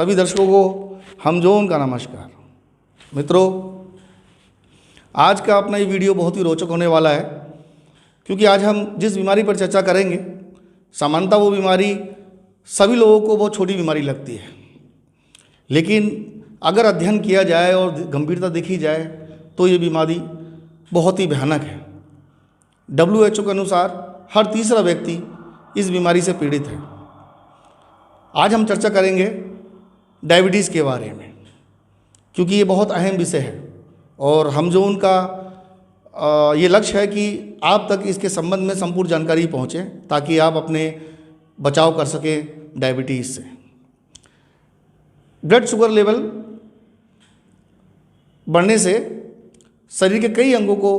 सभी दर्शकों को हमजोन का नमस्कार। मित्रों, आज का अपना ये वीडियो बहुत ही रोचक होने वाला है, क्योंकि आज हम जिस बीमारी पर चर्चा करेंगे, सामान्यतः वो बीमारी सभी लोगों को बहुत छोटी बीमारी लगती है, लेकिन अगर अध्ययन किया जाए और गंभीरता देखी जाए तो ये बीमारी बहुत ही भयानक है। WHO के अनुसार हर तीसरा व्यक्ति इस बीमारी से पीड़ित है। आज हम चर्चा करेंगे डायबिटीज़ के बारे में, क्योंकि ये बहुत अहम विषय है और हम जो उनका ये लक्ष्य है कि आप तक इसके संबंध में संपूर्ण जानकारी पहुँचे, ताकि आप अपने बचाव कर सकें डायबिटीज़ से। ब्लड शुगर लेवल बढ़ने से शरीर के कई अंगों को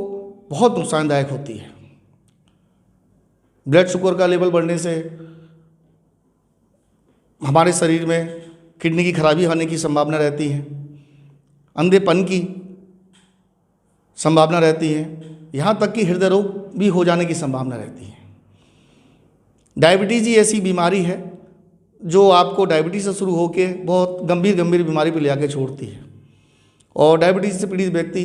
बहुत नुकसानदायक होती है। ब्लड शुगर का लेवल बढ़ने से हमारे शरीर में किडनी की खराबी होने की संभावना रहती है, अंधेपन की संभावना रहती है, यहाँ तक कि हृदय रोग भी हो जाने की संभावना रहती है। डायबिटीज़ ही ऐसी बीमारी है जो आपको डायबिटीज़ से शुरू होकर बहुत गंभीर बीमारी पर ले आके छोड़ती है, और डायबिटीज़ से पीड़ित व्यक्ति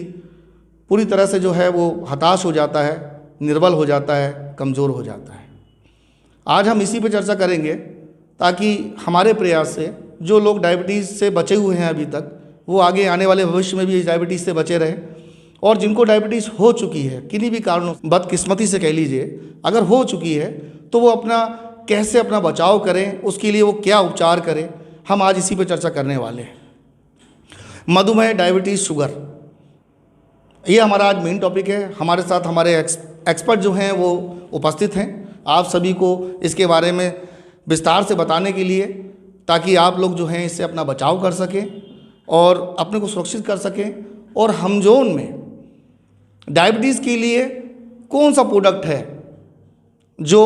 पूरी तरह से जो है वो हताश हो जाता है, निर्बल हो जाता है, कमज़ोर हो जाता है। आज हम इसी पर चर्चा करेंगे, ताकि हमारे प्रयास से जो लोग डायबिटीज़ से बचे हुए हैं अभी तक, वो आगे आने वाले भविष्य में भी डायबिटीज़ से बचे रहें, और जिनको डायबिटीज़ हो चुकी है, किन्हीं भी कारणों, बदकिस्मती से कह लीजिए, अगर हो चुकी है तो वो कैसे अपना बचाव करें, उसके लिए वो क्या उपचार करें, हम आज इसी पर चर्चा करने वाले हैं। मधुमेह, डायबिटीज़, शुगर, ये हमारा आज मेन टॉपिक है। हमारे साथ हमारे एक्सपर्ट जो हैं वो उपस्थित हैं, आप सभी को इसके बारे में विस्तार से बताने के लिए, ताकि आप लोग जो हैं इससे अपना बचाव कर सकें और अपने को सुरक्षित कर सकें। और हमजोन में डायबिटीज़ के लिए कौन सा प्रोडक्ट है जो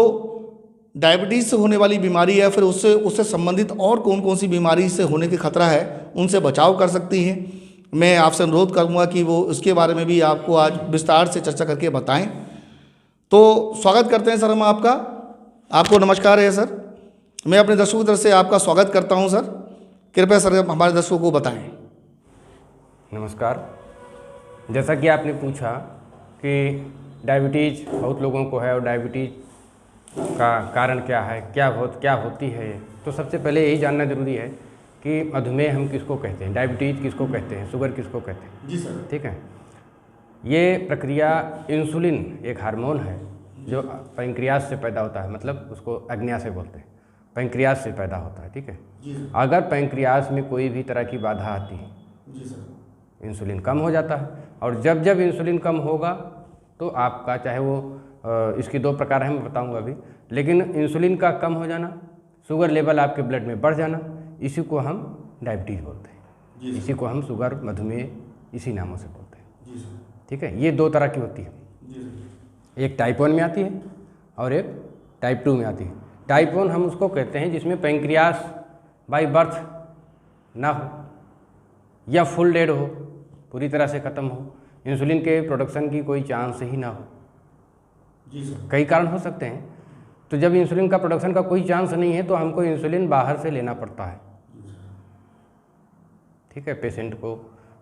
डायबिटीज़ से होने वाली बीमारी है, फिर उससे संबंधित और कौन सी बीमारी से होने के खतरा है, उनसे बचाव कर सकती हैं। मैं आपसे अनुरोध करूँगा कि वो उसके बारे में भी आपको आज विस्तार से चर्चा करके बताएं। तो स्वागत करते हैं सर हम आपको नमस्कार है सर। मैं अपने दर्शकों की तरफ से आपका स्वागत करता हूं सर। कृपया सर हमारे दर्शकों को बताएं। नमस्कार। जैसा कि आपने पूछा कि डायबिटीज़ बहुत लोगों को है और डायबिटीज़ का कारण क्या है, क्या होती है, तो सबसे पहले यही जानना ज़रूरी है कि मधुमेह हम किसको कहते हैं, डायबिटीज़ किसको कहते हैं, शुगर किसको कहते हैं। जी सर। ठीक है। ये प्रक्रिया, इंसुलिन एक हार्मोन है जो पैंक्रियास से पैदा होता है, मतलब उसको अग्न्या से बोलते हैं, पैंक्रियास से पैदा होता है। ठीक है। अगर पैंक्रियास में कोई भी तरह की बाधा आती है, जी सर, इंसुलिन कम हो जाता है, और जब इंसुलिन कम होगा तो आपका, चाहे वो इसकी दो प्रकार है, मैं बताऊंगा अभी, लेकिन इंसुलिन का कम हो जाना, शुगर लेवल आपके ब्लड में बढ़ जाना, इसी को हम डायबिटीज़ बोलते हैं। इसी को हम शुगर, मधुमेह, इसी नामों से बोलते हैं। ठीक है। ये दो तरह की होती है, एक टाइप 1 में आती है और एक टाइप 2 में आती है। टाइप 1 हम उसको कहते हैं जिसमें पैंक्रियास बाय बर्थ ना हो या फुल डेड हो, पूरी तरह से ख़त्म हो, इंसुलिन के प्रोडक्शन की कोई चांस ही ना हो। कई कारण हो सकते हैं, तो जब इंसुलिन का प्रोडक्शन का कोई चांस नहीं है तो हमको इंसुलिन बाहर से लेना पड़ता है। ठीक है। पेशेंट को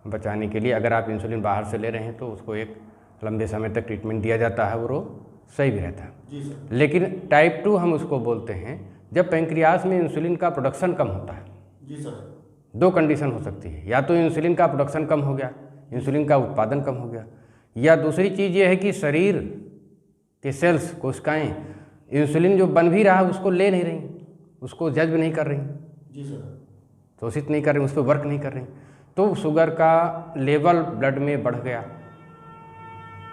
बचाने के लिए अगर आप इंसुलिन बाहर से ले रहे हैं तो उसको एक लंबे समय तक ट्रीटमेंट दिया जाता है और वो सही भी रहता है। लेकिन टाइप 2 हम उसको बोलते हैं जब पैंक्रियास में इंसुलिन का प्रोडक्शन कम होता है। जी सर। दो कंडीशन हो सकती है, या तो इंसुलिन का प्रोडक्शन कम हो गया, इंसुलिन का उत्पादन कम हो गया, या दूसरी चीज़ ये है कि शरीर के सेल्स, कोशिकाएं, इंसुलिन जो बन भी रहा है उसको ले नहीं रही, उसको जज्ब नहीं कर रही। जी सर। शोषित नहीं कर रही, उस पर वर्क नहीं कर रही, तो शुगर का लेवल ब्लड में बढ़ गया।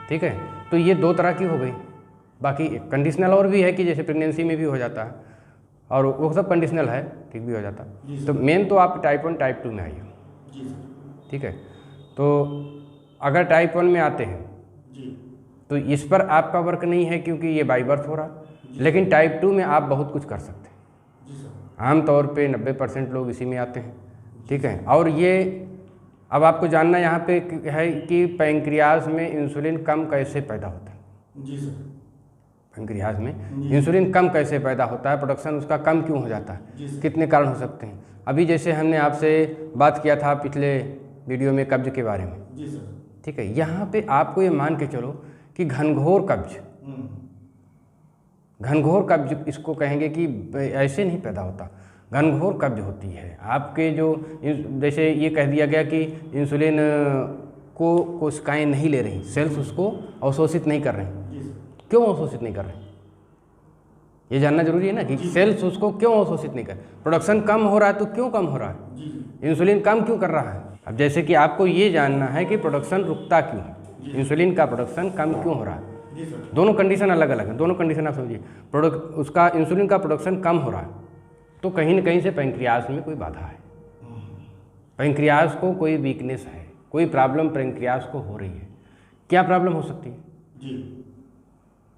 ठीक है। तो ये दो तरह की हो गई। बाकी कंडीशनल और भी है कि जैसे प्रेगनेंसी में भी हो जाता है, और वो सब कंडीशनल है, ठीक भी हो जाता है। तो मेन तो आप टाइप 1 टाइप 2 में आइए। ठीक है। तो अगर टाइप 1 में आते हैं तो इस पर आपका वर्क नहीं है, क्योंकि ये बाई बर्थ हो रहा, लेकिन टाइप 2 में आप बहुत कुछ कर सकते हैं। आमतौर पे 90% लोग इसी में आते हैं। ठीक है। और ये अब आपको जानना यहाँ पे है कि पैंक्रियास में इंसुलिन कम कैसे पैदा होता है। जी सर। पैंक्रियास में इंसुलिन कम कैसे पैदा होता है, प्रोडक्शन उसका कम क्यों हो जाता है, कितने कारण हो सकते हैं। अभी जैसे हमने आपसे बात किया था पिछले वीडियो में कब्ज के बारे में, जी सर। ठीक है, यहाँ पे आपको ये मान के चलो कि घनघोर कब्ज, घनघोर कब्ज इसको कहेंगे कि ऐसे नहीं पैदा होता, घनघोर कब्ज होती है। आपके जो जैसे ये कह दिया गया कि इंसुलिन को कोशिकाएं नहीं ले रही, सेल्स उसको अवशोषित नहीं कर रहे हैं। क्यों अवशोषित नहीं कर रहे हैं, ये जानना जरूरी है ना कि सेल्स उसको क्यों अवशोषित नहीं कर। प्रोडक्शन कम हो रहा है तो क्यों कम हो रहा है, इंसुलिन कम क्यों कर रहा है। अब जैसे कि आपको ये जानना है कि प्रोडक्शन रुकता क्यों है, इंसुलिन का प्रोडक्शन कम क्यों हो रहा है। दोनों कंडीशन अलग अलग है, दोनों कंडीशन आप समझिए। उसका इंसुलिन का प्रोडक्शन कम हो रहा है तो कहीं न कहीं से पैंक्रियाज में कोई बाधा है, पैंक्रियाज को कोई वीकनेस है, कोई प्रॉब्लम पैंक्रियाज को हो रही है। क्या प्रॉब्लम हो सकती है जी?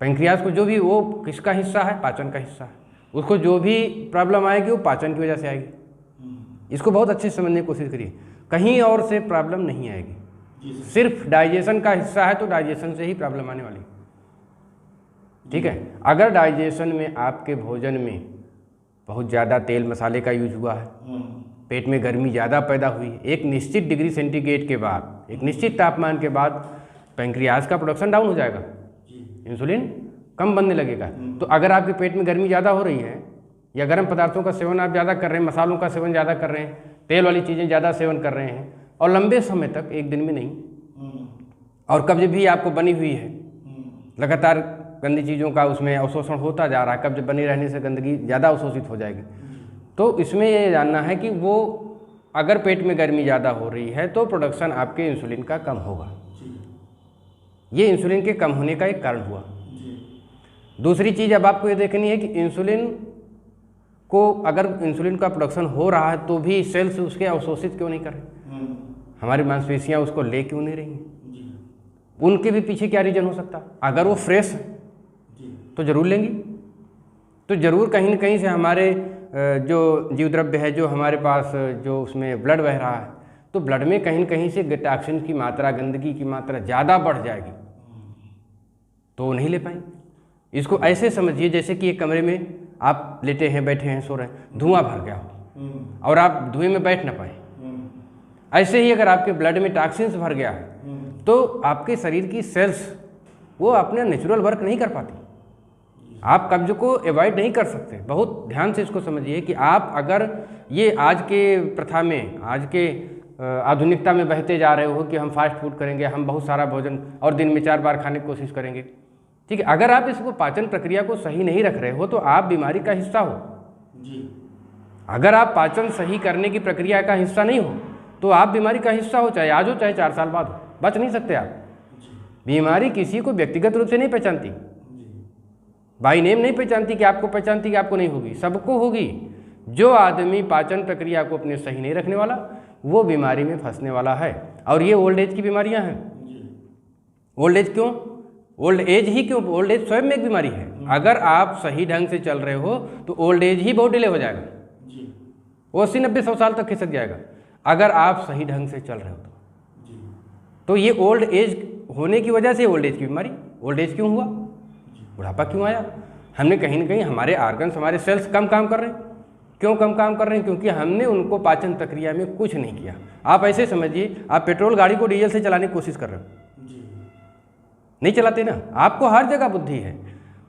पैंक्रियाज को जो भी, वो किसका हिस्सा है, पाचन का हिस्सा है, उसको जो भी प्रॉब्लम आएगी वो पाचन की वजह से आएगी। इसको बहुत अच्छे से समझने की कोशिश करिए, कहीं और से प्रॉब्लम नहीं आएगी, सिर्फ डाइजेशन का हिस्सा है तो डाइजेशन से ही प्रॉब्लम आने वाली, ठीक है। अगर डाइजेशन में आपके भोजन में बहुत ज़्यादा तेल मसाले का यूज हुआ है, पेट में गर्मी ज़्यादा पैदा हुई, एक निश्चित डिग्री सेंटीग्रेड के बाद, एक निश्चित तापमान के बाद पैंक्रियाज का प्रोडक्शन डाउन हो जाएगा, इंसुलिन कम बनने लगेगा। तो अगर आपके पेट में गर्मी ज़्यादा हो रही है या गर्म पदार्थों का सेवन आप ज़्यादा कर रहे हैं, मसालों का सेवन ज़्यादा कर रहे हैं, तेल वाली चीज़ें ज़्यादा सेवन कर रहे हैं और लंबे समय तक, एक दिन में नहीं, और कब्ज भी आपको बनी हुई है, लगातार गंदी चीज़ों का उसमें अवशोषण होता जा रहा है, कब्ज बनी रहने से गंदगी ज़्यादा अवशोषित हो जाएगी। तो इसमें ये जानना है कि वो अगर पेट में गर्मी ज़्यादा हो रही है तो प्रोडक्शन आपके इंसुलिन का कम होगा, ये इंसुलिन के कम होने का एक कारण हुआ। दूसरी चीज़ अब आपको ये देखनी है कि इंसुलिन को, अगर इंसुलिन का प्रोडक्शन हो रहा है तो भी सेल्स उसके अवशोषित क्यों नहीं कर रहे, हमारी मांसपेशियाँ उसको ले क्यों नहीं रही हैं, उनके भी पीछे क्या रीज़न हो सकता। अगर वो फ्रेश है तो जरूर लेंगी, तो ज़रूर कहीं न कहीं से हमारे जो जीव द्रव्य है, जो हमारे पास जो उसमें ब्लड बह रहा है, तो ब्लड में कहीं न कहीं से टॉक्सिन की मात्रा, गंदगी की मात्रा ज़्यादा बढ़ जाएगी, तो वो नहीं ले पाएंगे। इसको ऐसे समझिए जैसे कि एक कमरे में आप लेटे हैं, बैठे हैं, सो रहे हैं, धुआं भर गया हो और आप धुएं में बैठ ना पाए, ऐसे ही अगर आपके ब्लड में टॉक्सिन्स भर गया है तो आपके शरीर की सेल्स वो अपना नेचुरल वर्क नहीं कर पाती, आप कब्ज को अवॉइड नहीं कर सकते। बहुत ध्यान से इसको समझिए कि आप अगर ये आज के प्रथा में, आज के आधुनिकता में बहते जा रहे हो कि हम फास्ट फूड करेंगे, हम बहुत सारा भोजन और दिन में 4 बार खाने की कोशिश करेंगे, ठीक है, अगर आप इसको पाचन प्रक्रिया को सही नहीं रख रहे हो तो आप बीमारी का हिस्सा हो जी। अगर आप पाचन सही करने की प्रक्रिया का हिस्सा नहीं हो तो आप बीमारी का हिस्सा हो, चाहे आज हो चाहे 4 साल बाद हो, बच नहीं सकते आप। बीमारी किसी को व्यक्तिगत रूप से नहीं पहचानती, बाई नेम नहीं पहचानती कि आपको पहचानती कि आपको नहीं होगी, सबको होगी। जो आदमी पाचन प्रक्रिया को अपने सही नहीं रखने वाला वो बीमारी में फंसने वाला है। और ये ओल्ड एज की बीमारियां हैं। ओल्ड एज क्यों, ओल्ड एज ही क्यों, ओल्ड एज स्वयं में एक बीमारी है। अगर आप सही ढंग से चल रहे हो तो ओल्ड एज ही बहुत डिले हो जाएगा, वो 80-90-100 साल तक खिसक जाएगा अगर आप सही ढंग से चल रहे हो तो ये ओल्ड एज होने की वजह से ओल्ड एज की बीमारी। ओल्ड एज क्यों हुआ, बुढ़ापा क्यों आया, हमने कहीं ना कहीं हमारे आर्गन्स, हमारे सेल्स कम काम कर रहे हैं। क्यों कम काम कर रहे हैं, क्योंकि हमने उनको पाचन प्रक्रिया में कुछ नहीं किया। आप ऐसे समझिए, आप पेट्रोल गाड़ी को डीजल से चलाने की कोशिश कर रहे हो, नहीं चलाते ना, आपको हर जगह बुद्धि है।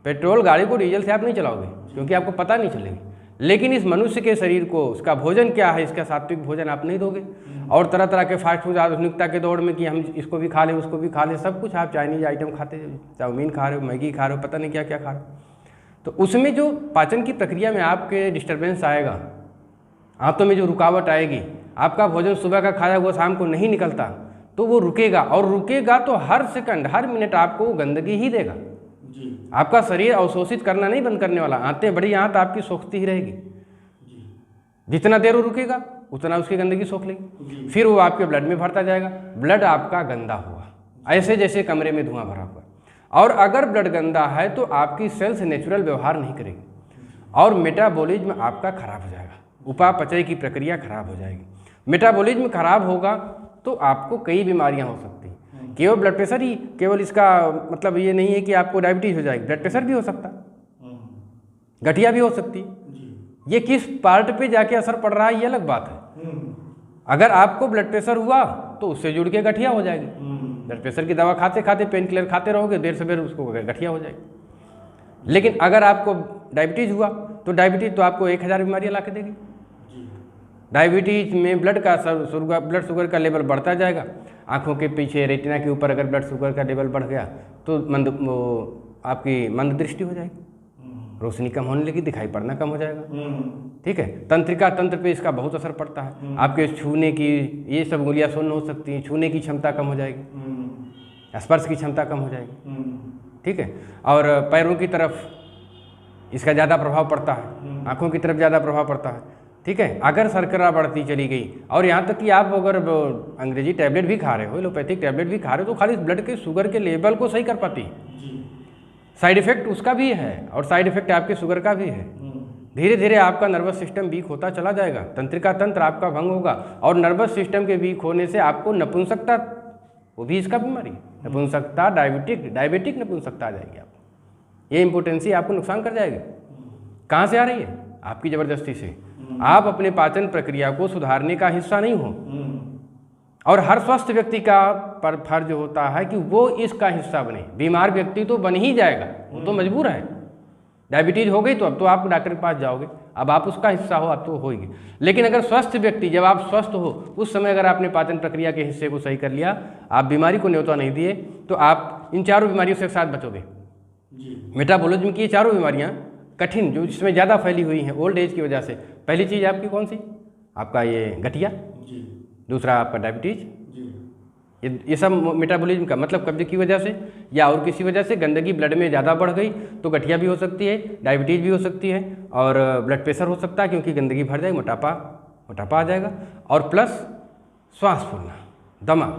पेट्रोल गाड़ी को डीजल से आप नहीं चलाओगे क्योंकि आपको पता नहीं चलेगी, लेकिन इस मनुष्य के शरीर को उसका भोजन क्या है, इसका सात्विक भोजन आप नहीं दोगे और तरह तरह के फास्ट फूड आधुनिकता के दौड़ में कि हम इसको भी खा लें उसको भी खा लें, सब कुछ आप चाइनीज आइटम खाते, चाउमीन खा रहे हो, मैगी खा रहे हो, पता नहीं क्या क्या खा रहे हो, तो उसमें जो पाचन की प्रक्रिया में आपके डिस्टर्बेंस आएगा, आंतों में जो रुकावट आएगी, आपका भोजन सुबह का खाया हुआ शाम को नहीं निकलता तो वो रुकेगा, और रुकेगा तो हर सेकंड हर मिनट आपको गंदगी ही देगा जी। आपका शरीर अवशोषित करना नहीं बंद करने वाला, आंतें बड़ी आंत आपकी सोखती ही रहेगी जी। जितना देर वो रुकेगा उतना उसकी गंदगी सोख लेगी, फिर वो आपके ब्लड में भरता जाएगा। ब्लड आपका गंदा हुआ, ऐसे जैसे कमरे में धुआं भरा हुआ, और अगर ब्लड गंदा है तो आपकी सेल्स नेचुरल व्यवहार नहीं करेगी और मेटाबॉलिज्म आपका खराब हो जाएगा, उपापचय की प्रक्रिया खराब हो जाएगी। मेटाबॉलिज्म खराब होगा तो आपको कई बीमारियां हो सकती हैं। केवल ब्लड प्रेशर ही, केवल इसका मतलब ये नहीं है कि आपको डायबिटीज हो जाएगी, ब्लड प्रेशर भी हो सकता, गठिया भी हो सकती, ये किस पार्ट पे जाके असर पड़ रहा है ये अलग बात है। अगर आपको ब्लड प्रेशर हुआ तो उससे जुड़ के गठिया हो जाएगी। ब्लड प्रेशर की दवा खाते खाते पेन किलर खाते रहोगे, देर से देर उसको गठिया हो जाएगी। लेकिन अगर आपको डायबिटीज़ हुआ तो डायबिटीज़ तो आपको 1000 बीमारियाँ ला के देगी। डायबिटीज़ में ब्लड शुगर का लेवल बढ़ता जाएगा। आँखों के पीछे रेटिना के ऊपर अगर ब्लड शुगर का लेवल बढ़ गया तो आपकी मंद दृष्टि हो जाएगी, रोशनी कम होने लगी, दिखाई पड़ना कम हो जाएगा। ठीक है, तंत्रिका तंत्र पे इसका बहुत असर पड़ता है। आपके छूने की ये सब उंगलियां सुन्न हो सकती हैं, छूने की क्षमता कम हो जाएगी, स्पर्श की क्षमता कम हो जाएगी। ठीक है, और पैरों की तरफ इसका ज़्यादा प्रभाव पड़ता है, आँखों की तरफ ज़्यादा प्रभाव पड़ता है। ठीक है, अगर शर्करा बढ़ती चली गई और यहाँ तक कि आप अगर अंग्रेजी टैबलेट भी खा रहे हो, एलोपैथिक टैबलेट भी खा रहे हो, तो खाली ब्लड के शुगर के लेवल को सही कर पाती है। साइड इफेक्ट उसका भी है और साइड इफेक्ट आपके शुगर का भी है। धीरे धीरे आपका नर्वस सिस्टम वीक होता चला जाएगा, तंत्रिका तंत्र आपका भंग होगा और नर्वस सिस्टम के वीक होने से आपको नपुंसकता, वो भी इसका बीमारी, नपुंसकता, डायबिटिक नपुंसकता आ जाएगी आपको। ये इम्पोर्टेंसी आपको नुकसान कर जाएगी। कहाँ से आ रही है? आपकी ज़बरदस्ती से। आप अपने पाचन प्रक्रिया को सुधारने का हिस्सा नहीं हो, और हर स्वस्थ व्यक्ति का पर फर्ज होता है कि वो इसका हिस्सा बने। बीमार व्यक्ति तो बन ही जाएगा, वो तो मजबूर है। डायबिटीज़ हो गई तो अब तो आप डॉक्टर के पास जाओगे, अब आप उसका हिस्सा हो, अब तो होगी। लेकिन अगर स्वस्थ व्यक्ति, जब आप स्वस्थ हो उस समय अगर आपने पाचन प्रक्रिया के हिस्से को सही कर लिया, आप बीमारी को न्योता नहीं दिए, तो आप इन चारों बीमारियों से एक साथ बचोगे। मेटाबॉलिज्म की ये चारों बीमारियाँ कठिन, जो जिसमें ज़्यादा फैली हुई हैं ओल्ड एज की वजह से, पहली चीज़ आपकी कौन सी? आपका ये गठिया, दूसरा आपका डायबिटीज, ये सब मेटाबॉलिज्म का मतलब कब्ज की वजह से या और किसी वजह से गंदगी ब्लड में ज़्यादा बढ़ गई तो गठिया भी हो सकती है, डायबिटीज़ भी हो सकती है और ब्लड प्रेशर हो सकता है, क्योंकि गंदगी भर जाएगी, मोटापा आ जाएगा, और प्लस श्वास फूलना, दमा।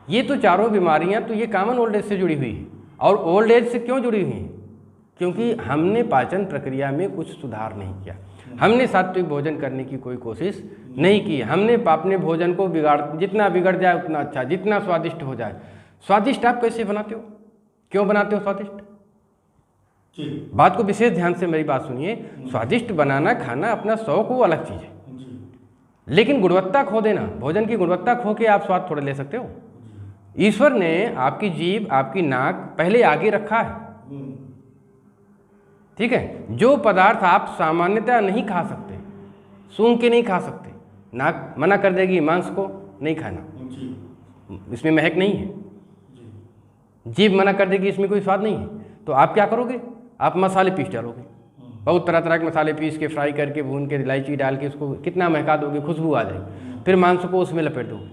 ये तो चारों बीमारियां तो ये कॉमन ओल्ड एज से जुड़ी हुई है। और ओल्ड एज से क्यों जुड़ी हुई हैं? क्योंकि हमने पाचन प्रक्रिया में कुछ सुधार नहीं किया, हमने सात्विक भोजन करने की कोई कोशिश नहीं की, हमने अपने भोजन को जितना बिगड़ जाए उतना अच्छा, जितना स्वादिष्ट हो जाए। स्वादिष्ट आप कैसे बनाते हो, क्यों बनाते हो स्वादिष्ट? बात को विशेष ध्यान से मेरी बात सुनिए। स्वादिष्ट बनाना, खाना अपना शौक, वो अलग चीज़ है, लेकिन गुणवत्ता खो देना, भोजन की गुणवत्ता खो के आप स्वाद थोड़े ले सकते हो। ईश्वर ने आपकी जीभ, आपकी नाक पहले आगे रखा है। ठीक है, जो पदार्थ आप सामान्यतः नहीं खा सकते, सूंघ के नहीं खा सकते, नाक मना कर देगी मांस को नहीं खाना, इसमें महक नहीं है, जीभ मना कर देगी इसमें कोई स्वाद नहीं है, तो आप क्या करोगे? आप मसाले पीस डालोगे, बहुत तरह तरह के मसाले पीस के फ्राई करके भून के इलायची डाल के उसको कितना महका दोगे, खुशबू आ जाएगी, फिर मांस को उसमें लपेट दोगे।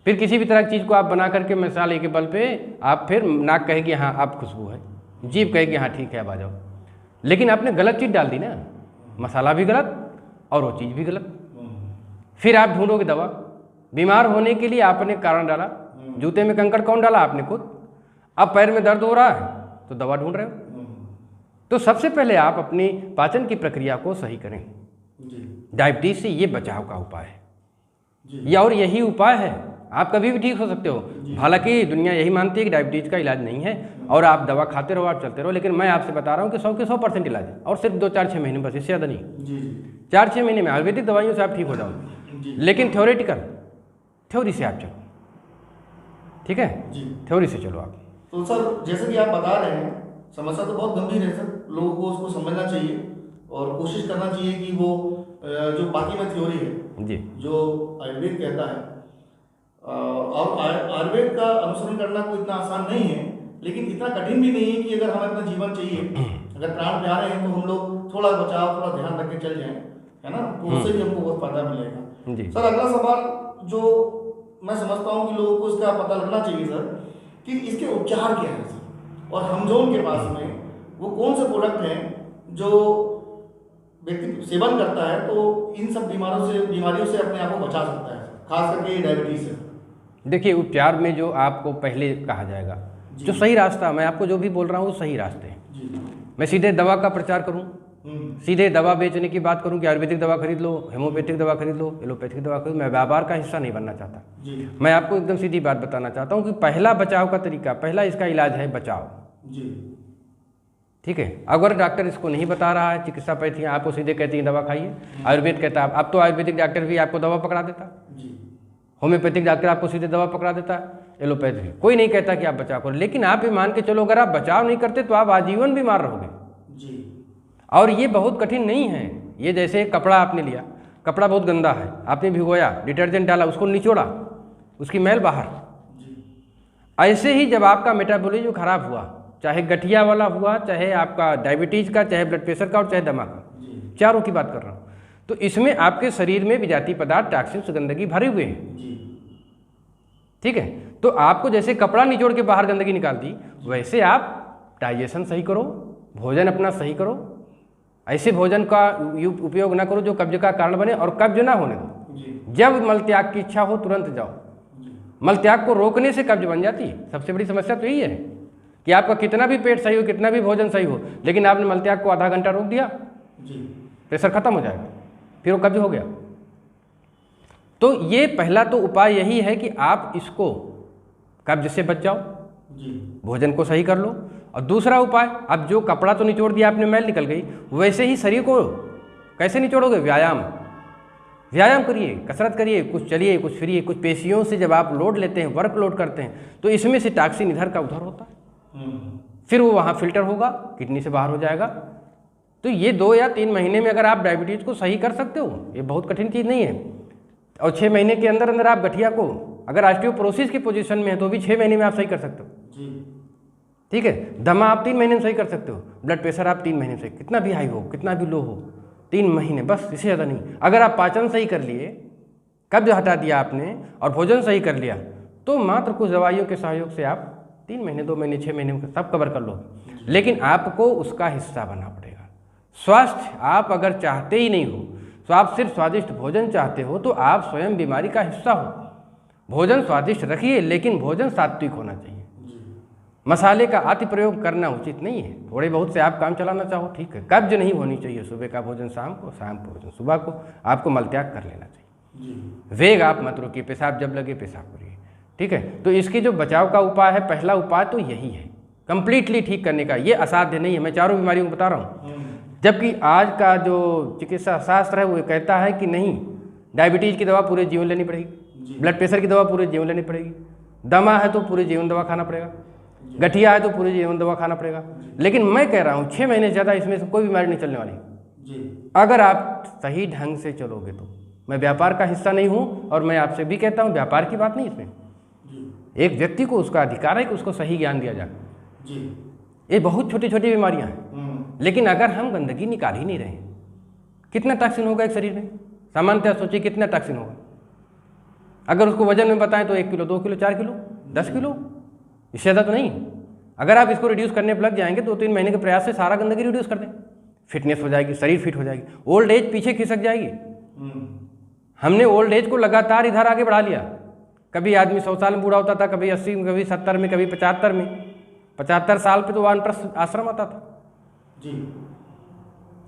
फिर किसी भी तरह की चीज़ को आप बना करके मसाले के बल पे आप फिर नाक कहेगी हाँ आप खुशबू है, जीभ कहेगी हाँ ठीक है अब आ जाओ, लेकिन आपने गलत चीज़ डाल दी ना, मसाला भी गलत और वो चीज़ भी गलत। फिर आप ढूंढोगे दवा, बीमार होने के लिए आपने कारण डाला, जूते में कंकड़ कौन डाला? आपने खुद। अब पैर में दर्द हो रहा है तो दवा ढूंढ रहे हो। तो सबसे पहले आप अपनी पाचन की प्रक्रिया को सही करें। डायबिटीज से ये बचाव का उपाय है, या और यही उपाय है, आप कभी भी ठीक हो सकते हो। हालांकि दुनिया यही मानती है कि डायबिटीज़ का इलाज नहीं है और आप दवा खाते रहो, आप चलते रहो, लेकिन मैं आपसे बता रहा हूँ कि 100 के 100% इलाज है, और सिर्फ 2-4-6 महीने, बस इससे ज़्यादा नहीं। 4-6 महीने में आयुर्वेदिक दवाइयों से आप ठीक हो जाओगे, लेकिन थ्योरी से आप चलो। ठीक है, थ्योरी से चलो आप। तो सर जैसे कि आप बता रहे हैं, समस्या तो बहुत गंभीर है सर, लोगों को उसको समझना चाहिए और कोशिश करना चाहिए कि वो जो बाकी में थ्योरी है जी, जो आयुर्वेद कहता है, और आयुर्वेद का अनुसरण करना कोई इतना आसान नहीं है, लेकिन इतना कठिन भी नहीं है कि अगर हमें अपना जीवन चाहिए, अगर प्राण प्यारे हैं तो हम लोग थोड़ा बचाव, थोड़ा ध्यान रख के चल जाएं, है ना, तो उससे भी हमको बहुत फायदा मिलेगा। सर अगला सवाल जो मैं समझता हूँ कि लोगों को इसका पता लगना चाहिए सर, कि इसके उपचार क्या है सर, और हमजोन के पास में वो कौन से प्रोडक्ट हैं जो व्यक्ति सेवन करता है तो इन सब बीमारियों से अपने आप को बचा सकता है, खास करके डायबिटीज से। देखिए, उपचार में जो आपको पहले कहा जाएगा, जो सही रास्ता, मैं आपको जो भी बोल रहा हूँ वो सही रास्ते हैं। मैं सीधे दवा का प्रचार करूँ, सीधे दवा बेचने की बात करूँ कि आयुर्वेदिक दवा खरीद लो, होम्योपैथिक दवा खरीद लो, एलोपैथिक दवा खरीद लो, मैं व्यापार का हिस्सा नहीं बनना चाहता। मैं आपको एकदम सीधी बात बताना चाहता हूँ कि पहला बचाव का तरीका, पहला इसका इलाज है बचाव। ठीक है। अगर डॉक्टर इसको नहीं बता रहा है, चिकित्सा पैथी आपको सीधे कहती है दवा खाइए, आयुर्वेद कहता है, अब तो आयुर्वेदिक डॉक्टर भी आपको दवा पकड़ा देता है, होम्योपैथिक डॉक्टर आपको सीधे दवा पकड़ा देता है, एलोपैथी कोई नहीं कहता कि आप बचाव करो। लेकिन आप ये मान के चलो अगर आप बचाव नहीं करते तो आप आजीवन बीमार रहोगे जी। और ये बहुत कठिन नहीं है। ये जैसे कपड़ा आपने लिया, कपड़ा बहुत गंदा है, आपने भिगोया, डिटर्जेंट डाला, उसको निचोड़ा, उसकी मैल बाहर। ऐसे ही जब आपका मेटाबॉलिज्म खराब हुआ, चाहे गठिया वाला हुआ, चाहे आपका डायबिटीज़ का, चाहे ब्लड प्रेशर का और चाहे दमा का, चारों की बात कर रहा हूँ, तो इसमें आपके शरीर में विजातीय पदार्थ, टॉक्सिन्स, गंदगी भरे हुए हैं। ठीक है। तो आपको जैसे कपड़ा निचोड़ के बाहर गंदगी निकाल दी, वैसे आप डाइजेशन सही करो, भोजन अपना सही करो। ऐसे भोजन का उपयोग ना करो जो कब्ज का कारण बने, और कब्ज ना होने दो। जब मल त्याग की इच्छा हो तुरंत जाओ। मल त्याग को रोकने से कब्ज बन जाती है। सबसे बड़ी समस्या तो यही है कि आपका कितना भी पेट सही हो, कितना भी भोजन सही हो, लेकिन आपने मल त्याग को आधा घंटा रोक दिया, प्रेशर खत्म हो जाएगा, फिर वो कब्ज हो गया। तो ये पहला तो उपाय यही है कि आप इसको कब्ज से बच जाओ, भोजन को सही कर लो। और दूसरा उपाय, अब जो कपड़ा तो निचोड़ दिया आपने, मैल निकल गई, वैसे ही शरीर को कैसे निचोड़ोगे? व्यायाम करिए, कसरत करिए, कुछ चलिए, कुछ फिरिए, कुछ पेशियों से जब आप लोड लेते हैं, वर्क लोड करते हैं, तो इसमें से टॉक्सिन इधर का उधर होता है, फिर वो वहाँ फिल्टर होगा, किडनी से बाहर हो जाएगा। तो ये 2 या 3 महीने में अगर आप डायबिटीज़ को सही कर सकते हो, ये बहुत कठिन चीज़ नहीं है। और 6 महीने के अंदर अंदर आप गठिया को, अगर ऑस्टियोपोरोसिस की पोजीशन में है तो भी 6 महीने में आप सही कर सकते हो। ठीक है। दमा आप 3 महीने में सही कर सकते हो, ब्लड प्रेशर आप 3 महीने में सही, कितना भी हाई हो, कितना भी लो हो, 3 महीने बस, इससे ज़्यादा नहीं। अगर आप पाचन सही कर लिए, कब्ज हटा दिया आपने और भोजन सही कर लिया, तो मात्र कुछ दवाइयों के सहयोग से आप 3 महीने, 2 महीने, 6 महीने में सब कवर कर लो। लेकिन आपको उसका हिस्सा बनना पड़ेगा। स्वास्थ्य आप अगर चाहते ही नहीं हो, तो आप सिर्फ स्वादिष्ट भोजन चाहते हो, तो आप स्वयं बीमारी का हिस्सा हो। भोजन स्वादिष्ट रखिए, लेकिन भोजन सात्विक होना चाहिए। मसाले का अति प्रयोग करना उचित नहीं है। थोड़े बहुत से आप काम चलाना चाहो, ठीक है। कब्ज नहीं होनी चाहिए। सुबह का भोजन शाम को, शाम को भोजन सुबह को, आपको मलत्याग कर लेना चाहिए। वेग आप मत रोकिए, पेशाब जब लगे पेशाब करिए, ठीक है। तो इसके जो बचाव का उपाय है, पहला उपाय तो यही है, कंप्लीटली ठीक करने का। ये असाध्य नहीं है, मैं चारों बीमारियों को बता रहा हूँ। जबकि आज का जो चिकित्सा शास्त्र है वो कहता है कि नहीं, डायबिटीज़ की दवा पूरे जीवन लेनी पड़ेगी, ब्लड प्रेशर की दवा पूरे जीवन लेनी पड़ेगी, दमा है तो पूरे जीवन दवा खाना पड़ेगा, गठिया है तो पूरे जीवन दवा खाना पड़ेगा। लेकिन मैं कह रहा हूँ 6 महीने से ज़्यादा इसमें से कोई बीमारी नहीं चलने वाली, अगर आप सही ढंग से चलोगे तो। मैं व्यापार का हिस्सा नहीं हूँ, और मैं आपसे भी कहता हूँ व्यापार की बात नहीं इसमें। एक व्यक्ति को उसका अधिकार है कि उसको सही ज्ञान दिया जाए। ये बहुत छोटी छोटी बीमारियाँ हैं, लेकिन अगर हम गंदगी निकाल ही नहीं रहे, कितना टॉक्सिन होगा एक शरीर में? सामान्यतः सोचिए कितना टॉक्सिन होगा। अगर उसको वजन में बताएं तो 1 किलो, 2 किलो, 4 किलो, 10 किलो, इससे ज़्यादा तो नहीं। अगर आप इसको रिड्यूस करने पर लग जाएंगे, 2-3 महीने के प्रयास से सारा गंदगी रिड्यूस कर दें, फिटनेस हो जाएगी, शरीर फिट हो जाएगी, ओल्ड एज पीछे खिसक जाएगी। हमने ओल्ड एज को लगातार इधर आगे बढ़ा लिया। कभी आदमी 100 साल में बूढ़ा होता था, कभी 80 में, कभी 70 में, कभी 75 में। 75 साल पे तो वानप्रस्थ आश्रम आता था जी,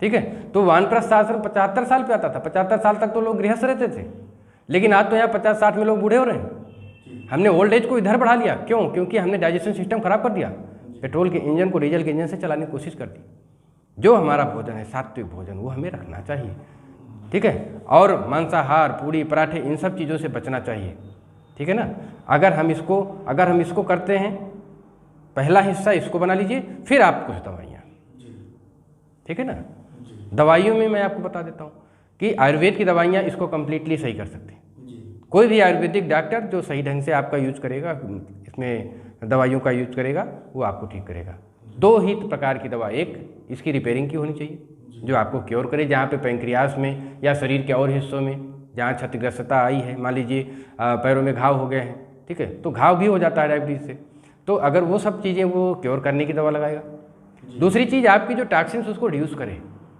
ठीक है। तो वानप्रस्थ आश्रम 75 साल पे आता था। 75 साल तक तो लोग गृहस्थ रहते थे, लेकिन आज तो यहाँ 50-60 में लोग बूढ़े हो रहे हैं। हमने ओल्ड एज को इधर बढ़ा लिया। क्यों? क्योंकि हमने डाइजेशन सिस्टम खराब कर दिया, पेट्रोल के इंजन को डीजल के इंजन से चलाने की कोशिश कर दी। जो हमारा भोजन है सात्विक भोजन, वो हमें रखना चाहिए, ठीक है। और मांसाहार, पूड़ी, पराठे, इन सब चीज़ों से बचना चाहिए, ठीक है ना। अगर हम इसको करते हैं, पहला हिस्सा इसको बना लीजिए, फिर आप कुछ दवाइयाँ, ठीक है ना। दवाइयों में मैं आपको बता देता हूँ कि आयुर्वेद की दवाइयाँ इसको कम्प्लीटली सही कर सकती हैं। कोई भी आयुर्वेदिक डॉक्टर जो सही ढंग से आपका यूज करेगा, इसमें दवाइयों का यूज करेगा, वो आपको ठीक करेगा। 2 ही प्रकार की दवा, एक इसकी रिपेयरिंग की होनी चाहिए जो आपको क्योर करे, जहाँ पे पेंक्रियास में या शरीर के और हिस्सों में जहाँ क्षतिग्रस्तता आई है, मान लीजिए पैरों में घाव हो गए हैं, ठीक है, तो घाव भी हो जाता है डायबिटीज़ से, तो अगर वो सब चीज़ें वो क्योर करने की दवा लगाएगा। दूसरी चीज़, आपकी जो टॉक्सिन्स उसको रिड्यूस करे,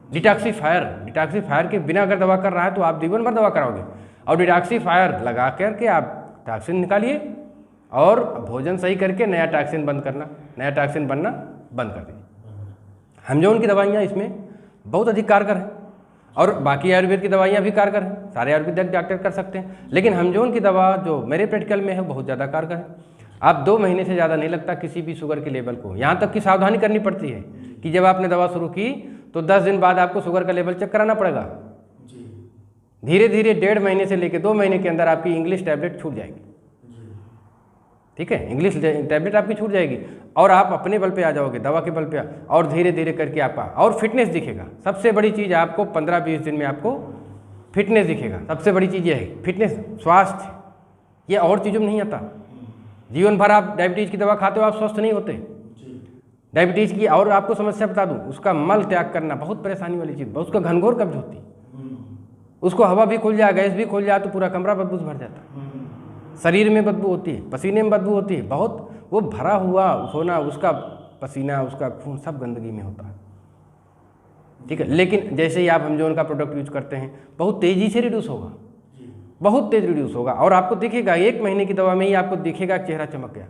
डिटॉक्सीफायर के बिना अगर दवा कर रहा है तो आप जीवन भर दवा कराओगे। और डिटॉक्सीफायर लगा करके आप टॉक्सिन निकालिए और भोजन सही करके नया टॉक्सिन बनना बंद कर दीजिए। हम जो उनकी दवाइयाँ इसमें बहुत अधिक कारगर हैं, और बाकी आयुर्वेद की दवाइयाँ भी कारगर हैं, सारे आयुर्वेदिक डॉक्टर कर सकते हैं, लेकिन हम जो उनकी दवा जो मेरे प्रैक्टिकल में है बहुत ज़्यादा कारगर है। आप 2 महीने से ज़्यादा नहीं लगता किसी भी शुगर के लेवल को, यहाँ तक कि सावधानी करनी पड़ती है कि जब आपने दवा शुरू की तो 10 दिन बाद आपको शुगर का लेवल चेक कराना पड़ेगा। धीरे धीरे 1.5 महीने से लेकर 2 महीने के अंदर आपकी इंग्लिश टैबलेट छूट जाएगी। ठीक है, इंग्लिश टैबलेट आपकी छूट जाएगी और आप अपने बल पे आ जाओगे, दवा के बल पे और धीरे धीरे करके आपका और फिटनेस दिखेगा। सबसे बड़ी चीज़ आपको 15-20 दिन में आपको फिटनेस दिखेगा। सबसे बड़ी चीज़ ये है फिटनेस, स्वास्थ्य, ये और चीज़ों में नहीं आता। जीवन भर आप डायबिटीज़ की दवा खाते हो, आप स्वस्थ नहीं होते। डायबिटीज़ की और आपको समस्या बता दूं, उसका मल त्याग करना बहुत परेशानी वाली चीज़, उसका घनघोर कब्ज होती है। उसको हवा भी खुल जाए, गैस भी खुल जाए तो पूरा कमरा बदबू से भर जाता है। शरीर में बदबू होती है, पसीने में बदबू होती है, बहुत वो भरा हुआ होना, उसका पसीना, उसका खून सब गंदगी में होता है। ठीक है, लेकिन जैसे ही आप हमजोन का प्रोडक्ट यूज करते हैं बहुत तेज़ी से रिड्यूस होगा, बहुत तेज रिड्यूस होगा और आपको दिखेगा 1 महीने की दवा में ही आपको दिखेगा चेहरा चमक गया,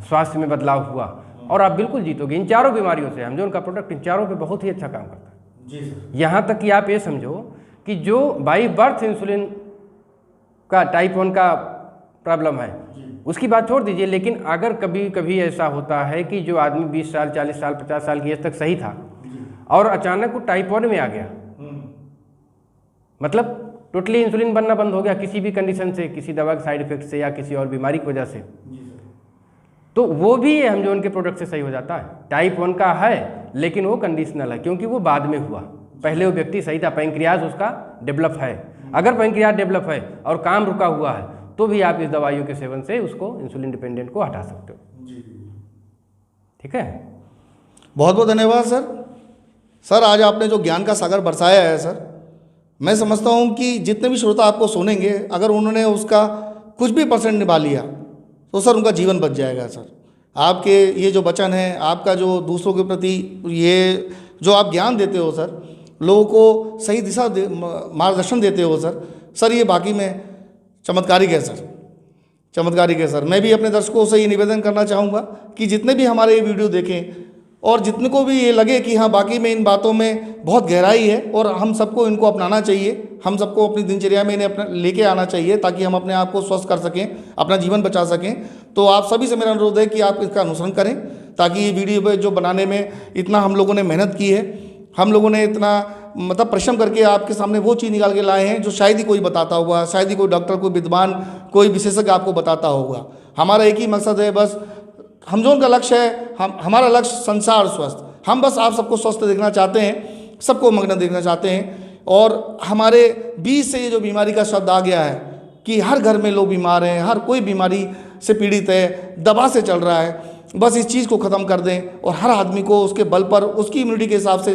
स्वास्थ्य में बदलाव हुआ और आप बिल्कुल जीतोगे इन चारों बीमारियों से। हमजोन का प्रोडक्ट इन चारों पे बहुत ही अच्छा काम करता है। यहाँ तक कि आप ये समझो कि जो बाई बर्थ इंसुलिन का टाइप 1 का प्रॉब्लम है उसकी बात छोड़ दीजिए, लेकिन अगर कभी कभी ऐसा होता है कि जो आदमी 20 साल, 40 साल, 50 साल की एज तक सही था और अचानक वो टाइप 1 में आ गया, मतलब टोटली इंसुलिन बनना बंद हो गया किसी भी कंडीशन से, किसी दवा के साइड इफेक्ट से या किसी और बीमारी की वजह से, तो वो भी ये हमजोन के प्रोडक्ट से सही हो जाता है। टाइप 1 का है लेकिन वो कंडीशनल है क्योंकि वो बाद में हुआ, पहले वो व्यक्ति सही था, पैंक्रियाज उसका डेवलप है। अगर पैंक्रियाज डेवलप है और काम रुका हुआ है तो भी आप इस दवाइयों के सेवन से उसको इंसुलिन डिपेंडेंट को हटा सकते हो। ठीक है, बहुत बहुत धन्यवाद सर। सर आज आपने जो ज्ञान का सागर बरसाया है सर, मैं समझता हूँ कि जितने भी श्रोता आपको सुनेंगे अगर उन्होंने उसका कुछ भी % निभा लिया तो सर उनका जीवन बच जाएगा। सर आपके ये जो वचन है, आपका जो दूसरों के प्रति ये जो आप ज्ञान देते हो सर, लोगों को सही दिशा मार्गदर्शन देते हो सर ये बाकी में चमत्कारिक है सर, चमत्कारिक है सर। मैं भी अपने दर्शकों से ये निवेदन करना चाहूँगा कि जितने भी हमारे ये वीडियो देखें और जितने को भी ये लगे कि हाँ बाकी में इन बातों में बहुत गहराई है और हम सबको इनको अपनाना चाहिए, हम सबको अपनी दिनचर्या में इन्हें अपना लेके आना चाहिए ताकि हम अपने आप को स्वस्थ कर सकें, अपना जीवन बचा सकें। तो आप सभी से मेरा अनुरोध है कि आप इसका अनुसरण करें ताकि ये वीडियो जो बनाने में इतना हम लोगों ने मेहनत की है, हम लोगों ने इतना मतलब परिश्रम करके आपके सामने वो चीज़ निकाल के लाए हैं जो शायद ही कोई बताता होगा, शायद ही कोई डॉक्टर, कोई विद्वान, कोई विशेषज्ञ आपको बताता होगा। हमारा एक ही मकसद है, बस हमजोन का लक्ष्य है, हमारा लक्ष्य संसार स्वस्थ। हम बस आप सबको स्वस्थ देखना चाहते हैं, सबको मग्न देखना चाहते हैं। और हमारे बीच से ये जो बीमारी का शब्द आ गया है कि हर घर में लोग बीमार हैं, हर कोई बीमारी से पीड़ित है, दवा से चल रहा है, बस इस चीज़ को ख़त्म कर दें और हर आदमी को उसके बल पर उसकी इम्यूनिटी के हिसाब से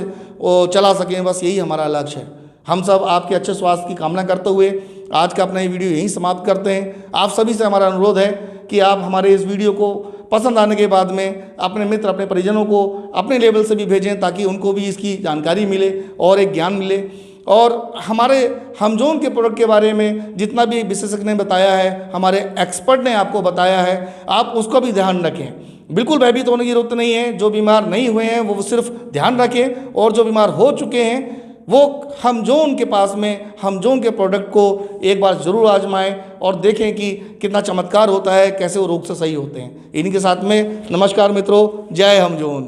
चला सकें, बस यही हमारा लक्ष्य है। हम सब आपके अच्छे स्वास्थ्य की कामना करते हुए आज का अपना ये वीडियो यहीं समाप्त करते हैं। आप सभी से हमारा अनुरोध है कि आप हमारे इस वीडियो को पसंद आने के बाद में अपने मित्र, अपने परिजनों को अपने लेवल से भी भेजें ताकि उनको भी इसकी जानकारी मिले और एक ज्ञान मिले। और हमारे हमजोन के प्रोडक्ट के बारे में जितना भी विशेषज्ञ ने बताया है, हमारे एक्सपर्ट ने आपको बताया है, आप उसका भी ध्यान रखें। बिल्कुल भयभीत होने की जरूरत नहीं है। जो बीमार नहीं हुए हैं वो सिर्फ ध्यान रखें और जो बीमार हो चुके हैं वो हमजोन के पास में हमजोन के प्रोडक्ट को एक बार ज़रूर आजमाएं और देखें कि कितना चमत्कार होता है, कैसे वो रोग से सही होते हैं। इन्हीं के साथ में नमस्कार मित्रों, जय हमजोन।